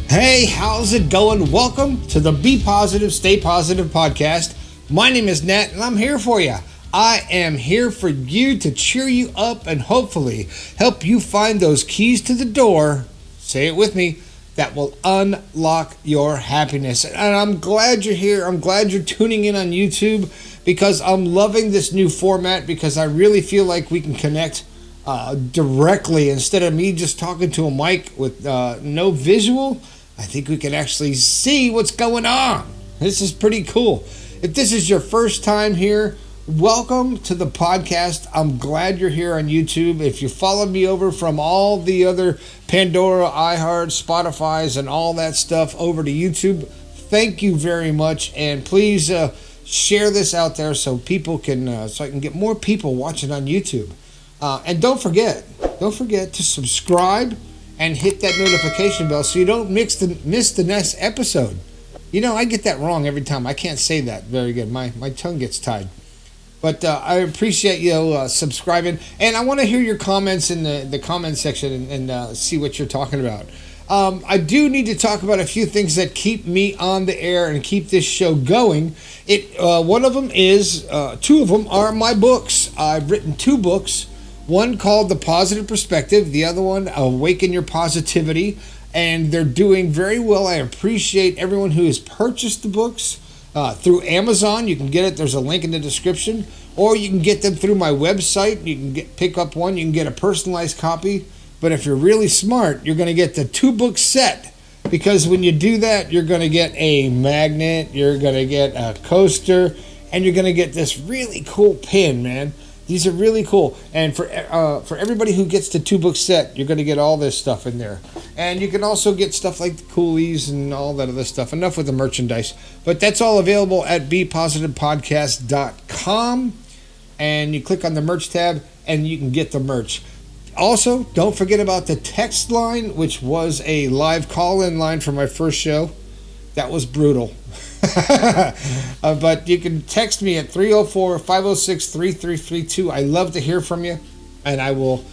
Hey, how's it going? Welcome to the Be Positive, Stay Positive podcast. My name is Nat, and I'm here for you. I am here for you to cheer you up and hopefully help you find those keys to the door, say it with me, that will unlock your happiness. And I'm glad you're here. I'm glad you're tuning in on YouTube because I'm loving this new format because I really feel like we can connect directly instead of me just talking to a mic with no visual. I think we can actually see what's going on. This is pretty cool. If this is your first time here, welcome to the podcast. I'm glad you're here on YouTube. If you followed me over from all the other Pandora, iHeart, Spotify's, and all that stuff over to YouTube, thank you very much. And please share this out there so people can, so I can get more people watching on YouTube. And don't forget to subscribe and hit that notification bell so you don't miss the next episode. You know, I get that wrong every time. I can't say that very good. My tongue gets tied. But I appreciate you subscribing. And I want to hear your comments in the comment section and see what you're talking about. I do need to talk about a few things that keep me on the air and keep this show going. One of them is, two of them are my books. I've written two books. One called The Positive Perspective, the other one, Awaken Your Positivity, and they're doing very well. I appreciate everyone who has purchased the books through Amazon. You can get it. There's a link in the description, or you can get them through my website. You can pick up one. You can get a personalized copy, but if you're really smart, you're going to get the two-book set, because when you do that, you're going to get a magnet, you're going to get a coaster, and you're going to get this really cool pin, man. These are really cool, and for everybody who gets the two-book set, you're going to get all this stuff in there. And you can also get stuff like the coolies and all that other stuff. Enough with the merchandise. But that's all available at bepositivepodcast.com, and you click on the merch tab, and you can get the merch. Also, don't forget about the text line, which was a live call-in line for my first show. That was brutal. But you can text me at 304-506-3332. I love to hear from you, and I will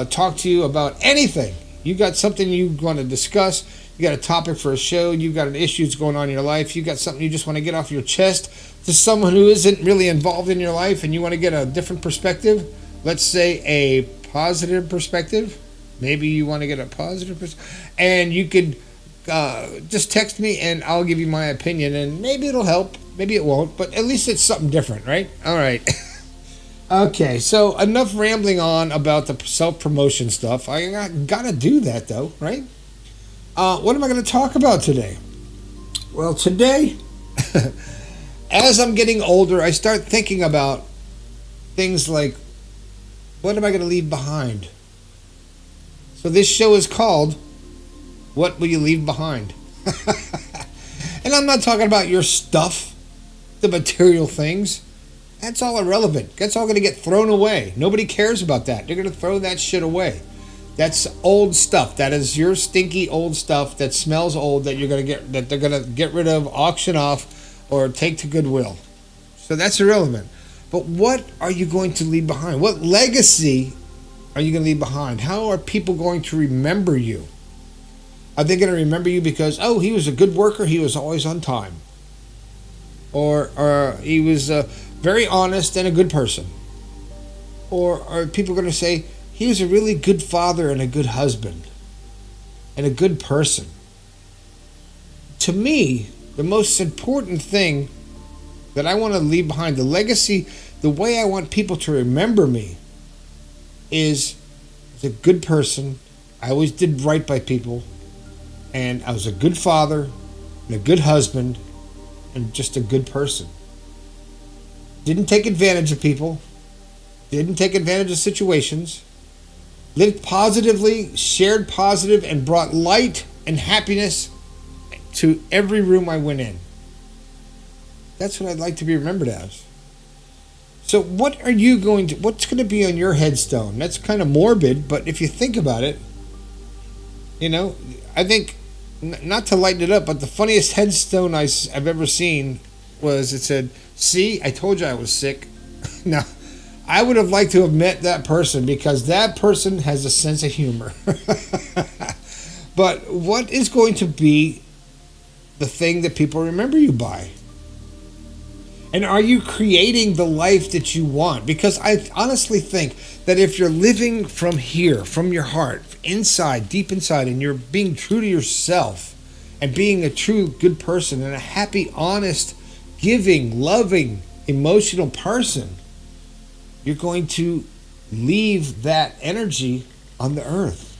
talk to you about anything. You got something you want to discuss, you got a topic for a show, you got an issue that's going on in your life, you got something you just want to get off your chest to someone who isn't really involved in your life, and you want to get a different perspective, let's say a positive perspective. Maybe you want to get a positive perspective, and you could just text me and I'll give you my opinion, and maybe it'll help, maybe it won't, but at least it's something different, right? All right. Okay, so enough rambling on about the self-promotion stuff. I gotta do that though, right? What am I going to talk about today? Well, today, as I'm getting older, I start thinking about things like, what am I going to leave behind? So this show is called What Will You Leave Behind? And I'm not talking about your stuff, the material things. That's all irrelevant. That's all going to get thrown away. Nobody cares about that. They're going to throw that shit away. That's old stuff. That is your stinky old stuff that smells old that they're going to get rid of, auction off, or take to Goodwill. So that's irrelevant. But what are you going to leave behind? What legacy are you going to leave behind? How are people going to remember you? Are they going to remember you because, oh, he was a good worker, he was always on time? Or he was very honest and a good person? Or are people going to say, he was a really good father and a good husband and a good person? To me, the most important thing that I want to leave behind, the legacy, the way I want people to remember me is a good person. I always did right by people. And I was a good father, and a good husband, and just a good person. Didn't take advantage of people. Didn't take advantage of situations. Lived positively, shared positive, and brought light and happiness to every room I went in. That's what I'd like to be remembered as. So what's going to be on your headstone? That's kind of morbid, but if you think about it, you know, I think, not to lighten it up, but the funniest headstone I've ever seen was, it said, "See, I told you I was sick." Now, I would have liked to have met that person because that person has a sense of humor. But what is going to be the thing that people remember you by? And are you creating the life that you want? Because I honestly think that if you're living from here, from your heart, inside, deep inside, and you're being true to yourself and being a true good person and a happy, honest, giving, loving, emotional person, you're going to leave that energy on the earth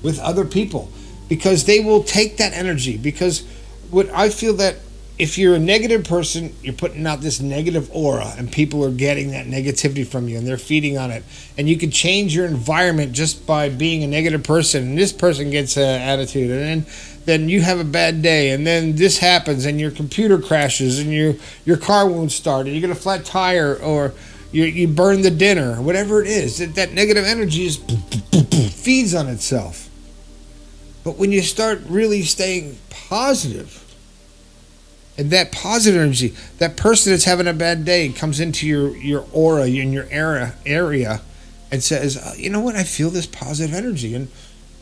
with other people, because they will take that energy. Because what I feel, that if you're a negative person, you're putting out this negative aura, and people are getting that negativity from you and they're feeding on it. And you can change your environment just by being a negative person, and this person gets an attitude, and then you have a bad day, and then this happens, and your computer crashes, and your car won't start, and you get a flat tire, or you burn the dinner, whatever it is. That negative energy is feeds on itself. But when you start really staying positive, and that positive energy, that person that's having a bad day comes into your aura, in your area, and says, you know what, I feel this positive energy, and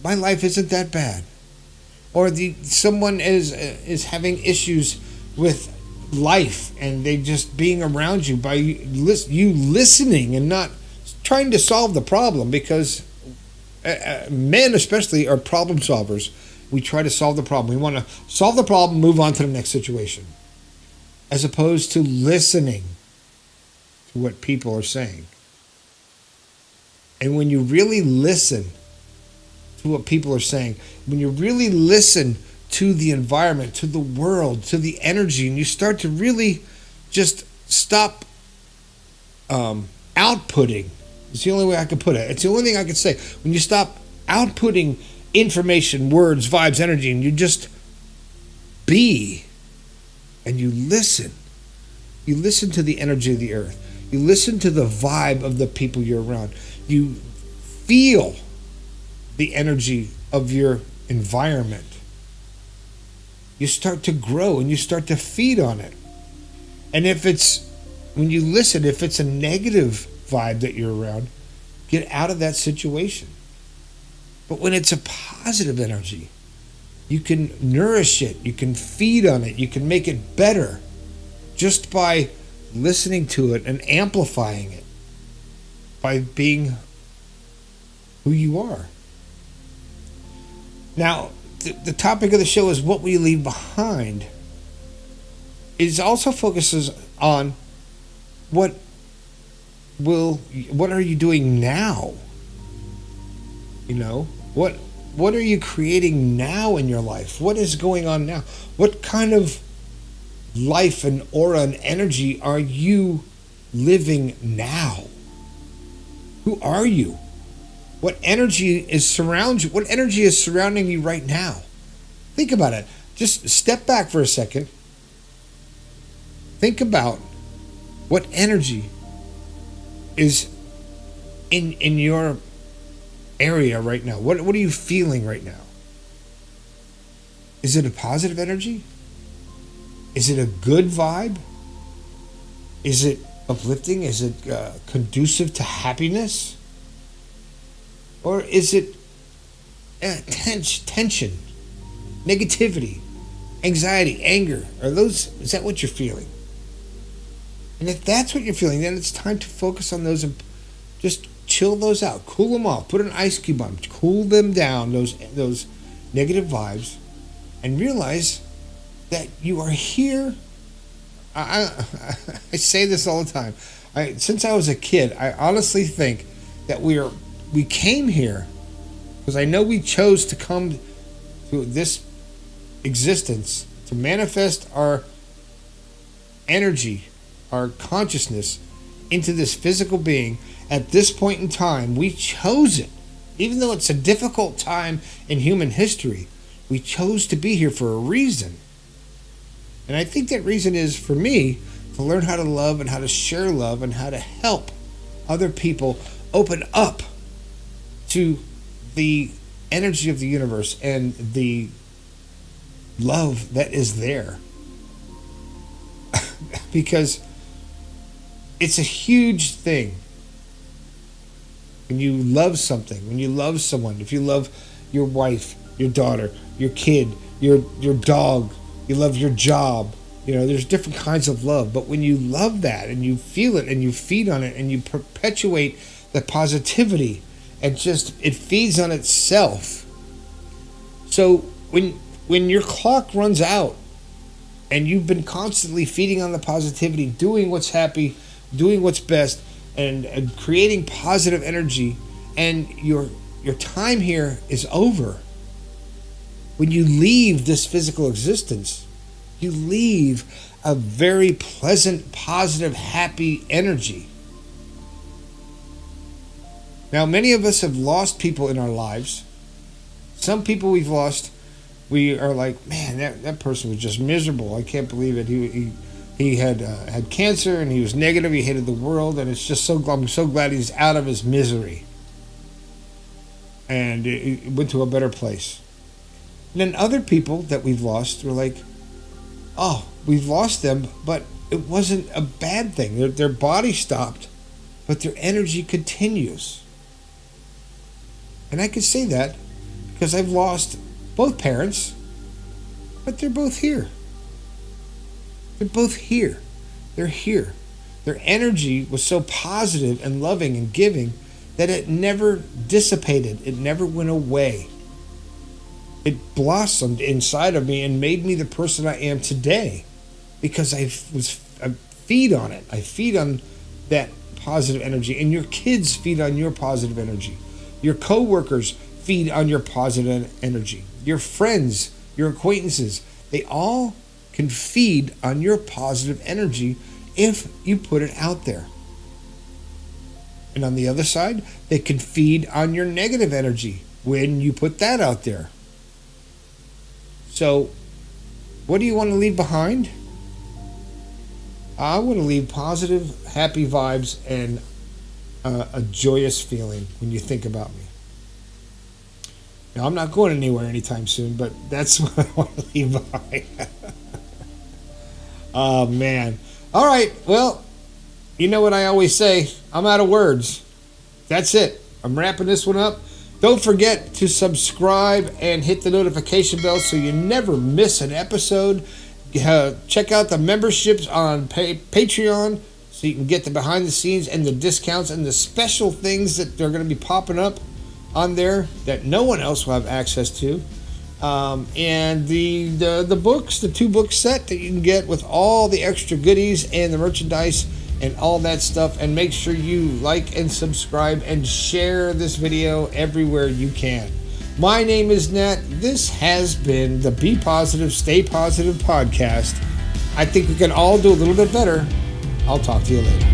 my life isn't that bad. Or someone is having issues with life, and they just being around you by you listening and not trying to solve the problem, because men especially are problem solvers. We try to solve the problem. We want to solve the problem, move on to the next situation, as opposed to listening to what people are saying. And when you really listen to what people are saying, when you really listen to the environment, to the world, to the energy, and you start to really just stop outputting. It's the only way I can put it. It's the only thing I can say. When you stop outputting information, words, vibes, energy, and you just be, and you listen. You listen to the energy of the earth. You listen to the vibe of the people you're around. You feel the energy of your environment. You start to grow, and you start to feed on it. And when you listen, if it's a negative vibe that you're around, get out of that situation. But when it's a positive energy, you can nourish it, you can feed on it, you can make it better just by listening to it and amplifying it by being who you are. Now, the topic of the show is what we leave behind. It also focuses on what are you doing now? You know, what are you creating now in your life? What is going on now? What kind of life and aura and energy are you living now? Who are you? What energy is surrounding you right now? Think about it. Just step back for a second. Think about what energy is in your area right now. What are you feeling right now? Is it a positive energy? Is it a good vibe? Is it uplifting? Is it conducive to happiness? Or is it tension, negativity, anxiety, anger? Is that what you're feeling? And if that's what you're feeling, then it's time to focus on those and just chill those out, cool them off, put an ice cube on, cool them down, those negative vibes, and realize that you are here. I say this all the time. Since I was a kid, I honestly think that we came here because I know we chose to come to this existence to manifest our energy, our consciousness into this physical being. At this point in time, we chose it. Even though it's a difficult time in human history, we chose to be here for a reason. And I think that reason is, for me, to learn how to love and how to share love and how to help other people open up to the energy of the universe and the love that is there. Because it's a huge thing when you love something, when you love someone, if you love your wife, your daughter, your kid, your dog. You love your job. There's different kinds of love. But when you love that and you feel it and you feed on it and you perpetuate the positivity, and just it feeds on itself. So when your clock runs out and you've been constantly feeding on the positivity, doing what's happy, doing what's best, and creating positive energy, and your time here is over. When you leave this physical existence, you leave a very pleasant, positive, happy energy. Now, many of us have lost people in our lives. Some people we've lost, we are like, man, that person was just miserable. I can't believe it. He had cancer and he was negative. He hated the world, and it's just I'm so glad he's out of his misery and it went to a better place. And then other people that we've lost, we're like, oh, we've lost them, but it wasn't a bad thing. Their body stopped, but their energy continues. And I could say that because I've lost both parents, but they're both here. They're both here. They're here. Their energy was so positive and loving and giving that it never dissipated. It never went away. It blossomed inside of me and made me the person I am today because I feed on it. I feed on that positive energy, and your kids feed on your positive energy. Your coworkers feed on your positive energy. Your friends, your acquaintances, they all can feed on your positive energy if you put it out there. And on the other side, they can feed on your negative energy when you put that out there. So, what do you want to leave behind? I want to leave positive, happy vibes and a joyous feeling when you think about me. Now, I'm not going anywhere anytime soon, but that's what I want to leave behind. Oh, man. All right, well, you know what I always say. I'm out of words. That's it. I'm wrapping this one up. Don't forget to subscribe and hit the notification bell so you never miss an episode. Check out the memberships on Patreon so you can get the behind the scenes and the discounts and the special things that are going to be popping up on there that no one else will have access to. And the books, the 2-book set that you can get with all the extra goodies and the merchandise and all that stuff. And make sure you like and subscribe and share this video everywhere you can. My name is Nat. This has been the Be Positive, Stay Positive podcast. I think we can all do a little bit better. I'll talk to you later.